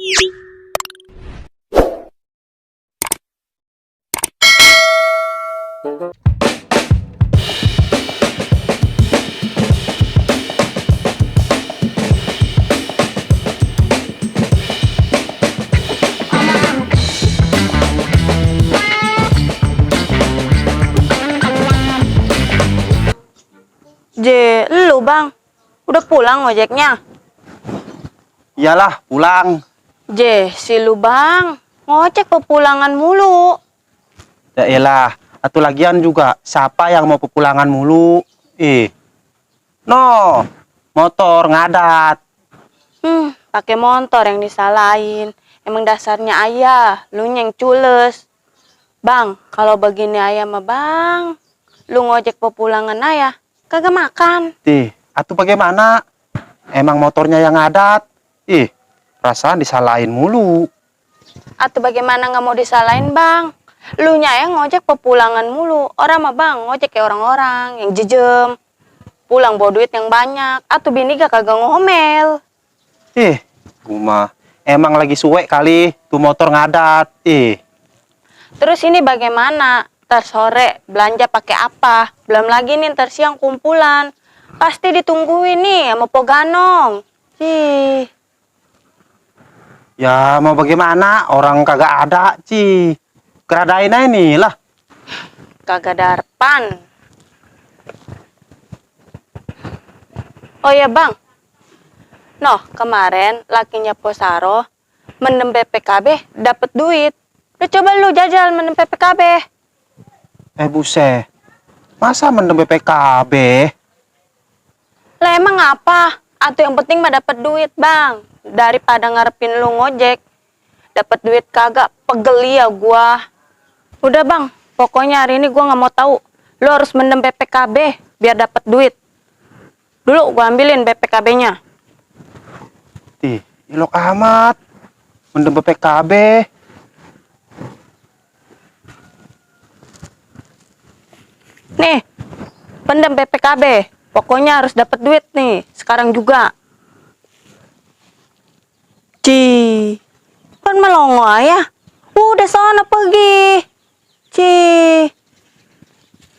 Lu bang, udah pulang ojeknya? Iyalah, pulang. Si lu bang, ngojek pepulangan mulu. Ya elah, atau lagian juga siapa yang mau pepulangan mulu? No, motor ngadat. Pakai motor yang disalahin. Emang dasarnya ayah, lu yang cules. Bang, kalau begini ayah mah bang, lu ngojek pepulangan ayah, kagak makan. Atau bagaimana? Emang motornya yang ngadat? Perasaan disalahin mulu. Atau bagaimana nggak mau disalahin bang? Lu nya yang ngojek pepulangan mulu. Orang mah bang, ngojek kayak orang-orang yang jejem. Pulang bawa duit yang banyak. Atau bini gak kagak ngomel. Gua emang lagi suwe kali tuh motor ngadat. Terus ini bagaimana? Ntar sore belanja pakai apa? Belum lagi nih ntar siang kumpulan. Pasti ditungguin nih sama Poganong. Ya mau bagaimana? Orang kagak ada, Keradain aja nih lah. Kagak darpan. Oh ya bang. Noh, kemarin lakinya Posaro mendem BPKB dapet duit. Udah coba lu jajal mendem BPKB. Buset. Masa mendem BPKB? Lah emang apa? Atau yang penting mah dapet duit, Bang. Daripada ngarepin lu ngojek. Dapet duit kagak, pegel ya gua. Udah, Bang. Pokoknya hari ini gua nggak mau tahu. Lu harus mendem BPKB biar dapet duit. Dulu gua ambilin BPKB-nya. Ilok amat. Mendem BPKB. Nih, pendem BPKB. Pokoknya harus dapat duit nih, sekarang juga. Kan melongo ya. Udah sana pergi.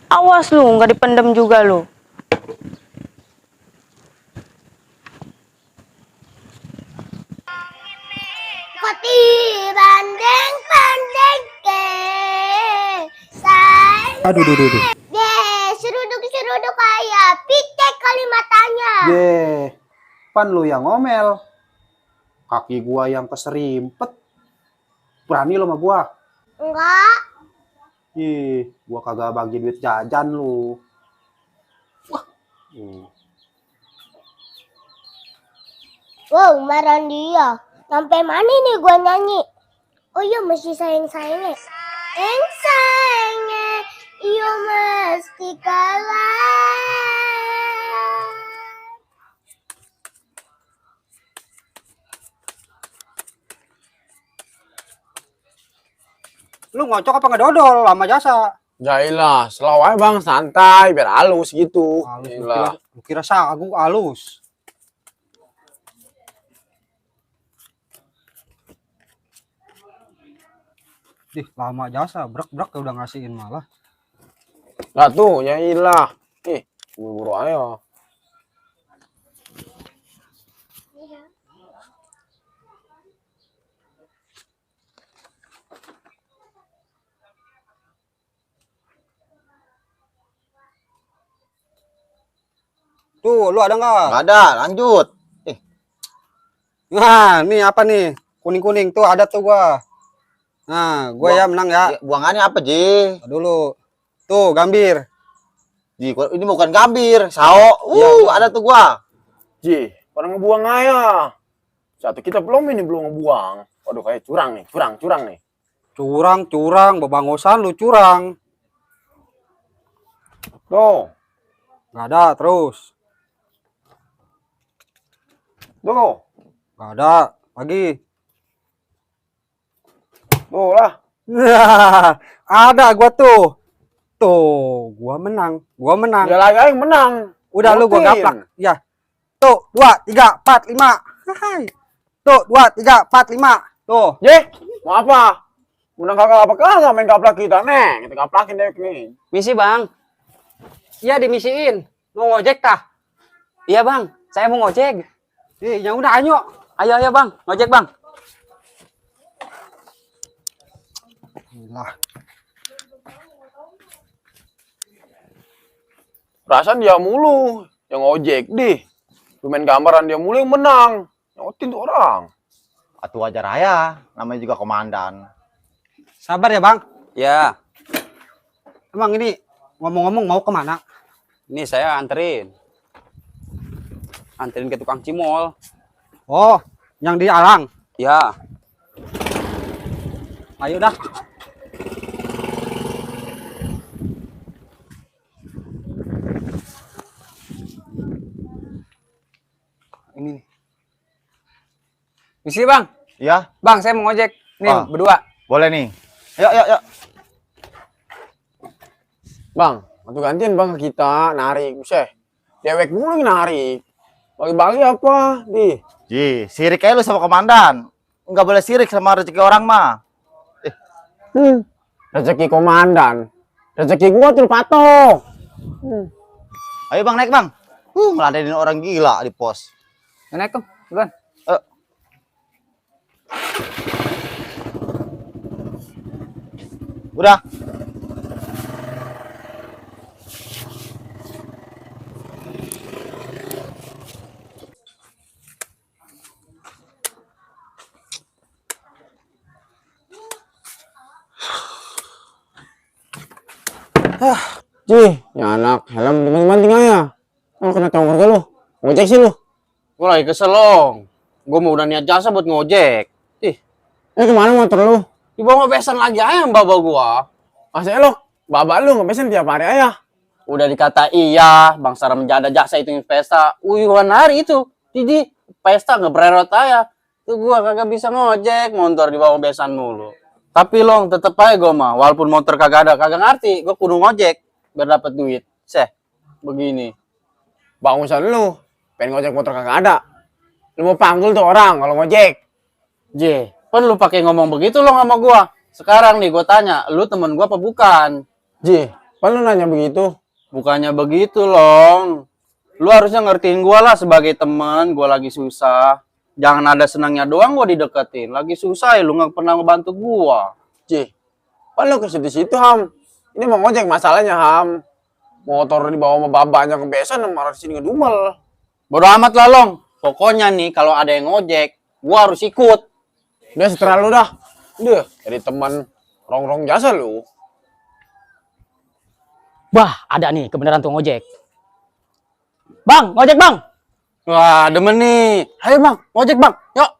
Awas lu, nggak dipendem juga lu. Pati bandeng ke Aduh. seruduk kayak pitek kali matanya. Pan lu yang ngomel. Kaki gua yang keserimpet. Berani lu sama gua? Enggak. Gua kagak bagi duit jajan lu. Wah. Wow, marah dia. Sampai mana nih gua nyanyi? Oh iya, masih sayang-sayangnya. Sayangnya, iya mesti kalah. Lu ngocok apa ngedodol sama jasa? Jailah, selalu aja bang, santai, biar halus gitu. Lu kira sagu halus. Lama jasa, brek-brek udah ngasihin malah. Lah tuh, jailah. Buru-buru aja. Tuh, lu ada nggak? Nggak ada, lanjut. Nah, nih apa nih? Kuning-kuning tuh ada tuh gua. Nah, gua ya menang ya. Buangannya apa, Ji? Dulu. Tuh, gambir. Ji, ini bukan gambir, sao. Ada tuh gua. Ji, pada ngebuang aja. Satu kita belum ngebuang. Waduh, kayak curang nih, curang nih. Curang, bebangosan lu curang. Tuh. Nggak ada, terus. Tuh. Nggak ada, lagi. Tuh lah. Ada gua tuh. Tuh, gua menang. Ya lagi yang menang. Udah lu gua gaplak. Ya. Tuh, 2, 3, 4, 5. Hai. Tuh, 2, 3, 4, 5. Tuh. Je, mau apa? Menang kakak apa kagak main gaplak kita, Neng. Kita gaplakin deh nih. Misi bang. Iya dimisiin. Mau ngojek tah? Iya bang, saya mau ngojek. Ya udah ayo. Ayo bang, ngojek bang. Lah, Perasaan dia mulu yang ojek deh. Lu main gambaran dia mulu yang menang. Nyotin tuh orang. Atuh wajar aya, namanya juga komandan. sabar ya, Bang. Ya, Emang ini ngomong-ngomong mau kemana? ini saya anterin. Anterin ke tukang cimol. Oh, yang di Alang. Ya, Ayo dah. Ini nih. misi bang. Iya, Bang, saya mau ngojek. Nih, Ah. berdua. boleh nih. Yuk. Bang, waktu gantian bang ke kita narik. Buset. Dewek mulu yang narik. Bagi-bagi apa? Di. Ji, sirik aja lu sama komandan. Enggak boleh sirik sama rezeki orang mah. Rezeki komandan. Rezeki gua tuh patok. Ayo bang, naik bang. Ngeladenin orang gila di pos. Naik tuh, duluan. Udah. Ji, ya anak, helm banting aja. Oh, kena tongkol ke lu. Ngojek sih lu. Gue lagi kesel long. Gue mau udah niat jasa buat ngojek. Ih, Kemana motor lu? dibawa besan lagi aja yang bawa gua. Masa lo? Bapak lu ngebesan tiap hari aja. Udah dikata iya, Bang Sara menjada jaksa itu pesta. Uyuhan hari itu. Jadi pesta ngebrerot aja. Tuh gua kagak bisa ngojek, motor dibawa besan mulu. Tapi long tetep aja gua mah, walaupun motor kagak ada, kagak ngerti, gua kudu ngojek biar dapat duit. Seh, begini. Bangusan lu, pengen ngojek motor kagak ada. Lu mau panggil tuh orang kalau ngojek. J, kan lu pakai ngomong begitu long sama gua. Sekarang nih gua tanya, lu temen gua apa bukan? Ji, kan lu nanya begitu? Bukannya begitu, Long. Lu harusnya ngertiin gua lah sebagai teman, gua lagi susah. Jangan ada senangnya doang gua dideketin. Lagi susah ya lu nggak pernah ngebantu gua. Ji, kan lu ke situ-situ, Ham. Ini mau ngojek masalahnya, Ham. Motor dibawa sama babanya ke besan, marah sini ngedumel. Bodo amat lah, Long. Pokoknya nih kalau ada yang ngojek, gua harus ikut. Udah setelah lu dah. Udah, jadi teman rong-rong jasa lu. Wah, ada nih kebenaran tuh ngojek. Bang, ngojek bang. Wah, demen nih. Ayo, Bang. Ngojek, Bang. Yuk.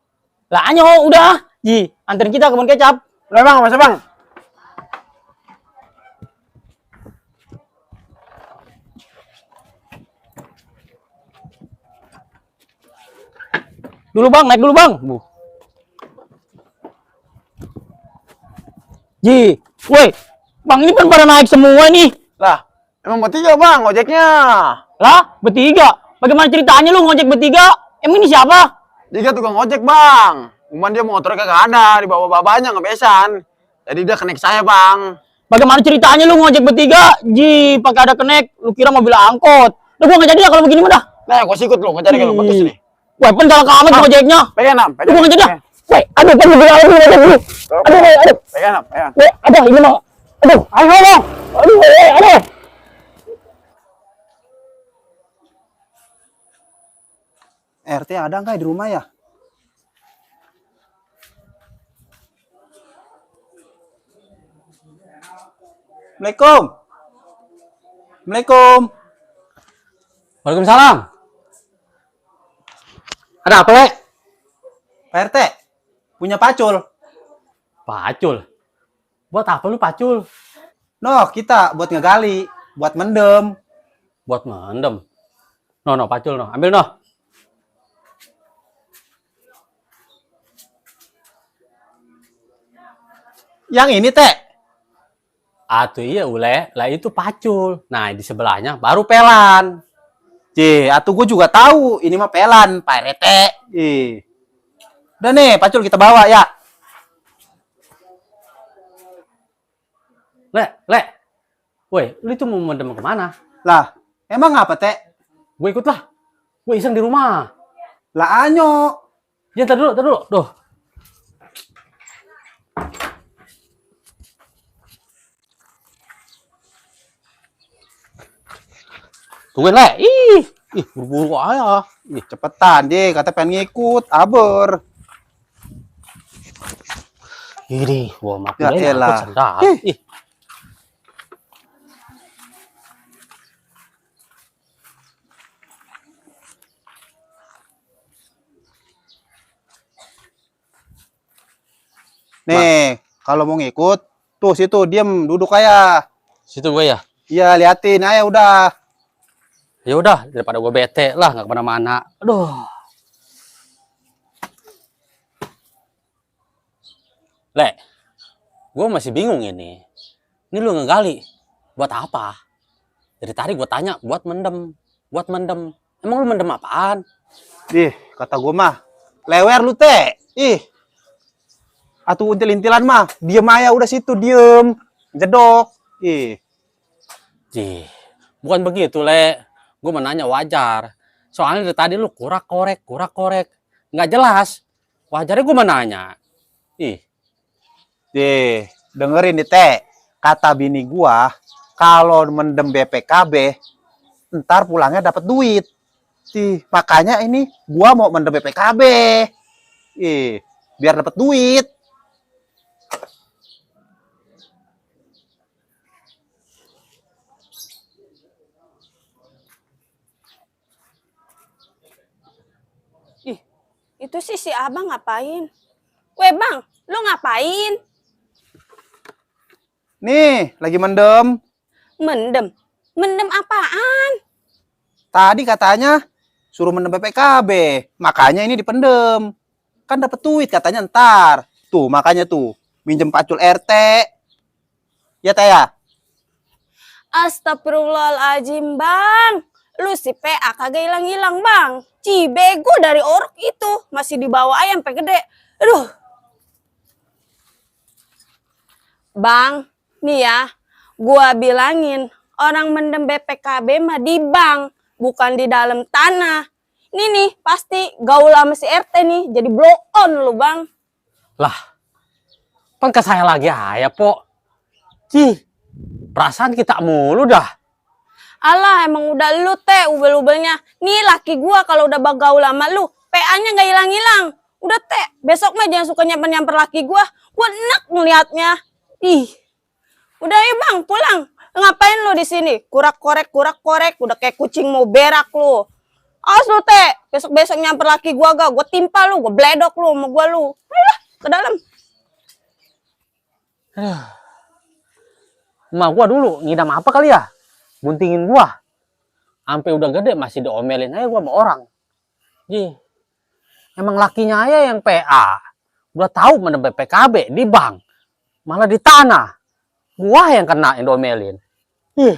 Lah anyo udah. Ji, anterin kita ke kebun kecap. Udah bang, masa bang? Dulu bang, naik dulu bang. Ji, woi, bang ini kan pada naik semua nih. Lah, emang bertiga bang ngojeknya. Lah, bertiga. Bagaimana ceritanya lu ngojek bertiga? Emang ini siapa? Tiga tukang ojek bang. Cuman dia motornya kagak ada, dibawa babanya ngebesan. Jadi dia kenek saya bang. Bagaimana ceritanya lu ngojek bertiga? Ji, pakai ada kenek. Lu kira mobil angkot. Udah gua nggak jadi lah kalau begini mah dah. Nah, gua sikut lu, ngecari kalau betus nih. Woi, pental amat ngojeknya. Pegang nam, Udah gua nggak jadi dah. Woi, aduh, kan lebih aduh, ngojek dulu. Aduh, aduh. Pegang nam, pegang. Woi, aduh, ini mau. Aduh, ayo, aduh. Aduh, aduh. RT ada nggak di rumah ya? Assalamualaikum. Assalamualaikum. Waalaikumsalam. Ada apa, Le? Pak RT, punya pacul. Pacul. Buat apa lu pacul? Noh, kita buat ngegali, buat mendem. Buat mendem. No, pacul no. Ambil no. Yang ini, Teh. Atuh iya ule, lah itu pacul. Nah, di sebelahnya baru pelan. Atuh gue juga tahu, ini mah pelan, Pak RT. Udah nih, pacul kita bawa ya. Le. Woi, lu itu mau mendem kemana? Lah, emang apa, Teh? Gue ikut lah. Gue iseng di rumah. Lah anyo. Ya, tar dulu. Duh. Tungguin, Le. Ih, buru-buru aja. Ih, cepetan deh, kata pengen ngikut, aber. Ini, gua makin Ya enak, elah. aku sendal. Ih. Nih, kalau mau ngikut, tuh situ diem, duduk aja. Situ gue ya. Iya, liatin aja udah. Ya udah, daripada gue bete lah, nggak kemana-mana. Aduh. Le, gue masih bingung ini. Ini lu ngegali, buat apa? Dari tadi gue tanya, buat mendem. Emang lu mendem apaan? Ih, kata gue mah, lewer lu, Teh. Ih. Atuh until-intilan mah, diem aja udah situ, diem. Jedok. Ih. Jih, bukan begitu, Le. Gue menanya wajar. Soalnya dari tadi lu kurak-korek. Nggak jelas. Wajarnya gue menanya. Ih, Dengerin nih, Teh. Kata bini gua, kalau mendem BPKB, ntar pulangnya dapat duit. Makanya ini gua mau mendem BPKB. Biar dapat duit. Itu sih si abang ngapain? Weh bang, lu ngapain? Nih, lagi mendem. Mendem? Mendem apaan? Tadi katanya suruh mendem BPKB. Makanya ini dipendem. Kan dapat duit katanya ntar. Tuh, makanya tuh. Minjem pacul RT. Ya, Teh ya? Astagfirullahaladzim bang. Lu si PA kagak hilang-hilang bang. Cibego dari orok itu. Masih dibawa ayam sampai gede. Aduh. Bang, nih ya. Gua bilangin. Orang mendem BPKB mah di bank. Bukan di dalam tanah. Ini nih pasti gaul sama si RT nih. Jadi blow on lu bang. lah. Kan ke saya lagi ya, Pok. Cih, perasaan kita mulu dah. Alah emang udah lu teh ubel-ubelnya. Nih laki gua kalau udah bagaul sama lu, PA-nya nggak hilang-hilang. Udah teh, besok mah jangan suka nyamper-nyamper laki gua enak ngeliatnya. Ih. Udah ya bang, pulang. Ngapain lu di sini? Kurak-korek, udah kayak kucing mau berak lu. Awas lu teh, besok-besok nyamper laki gua gua timpa lu, gua bledok lu sama gua lu. Ayolah, ke dalam. Emak gua dulu ngidam apa kali ya? Buntingin gua. Sampai udah gede masih diomelin aja gua sama orang. Jih. Emang lakinya aja yang PA. Udah tahu mendem PKB di bank. Malah di tanah. Gua yang kena yang diomelin. Ih.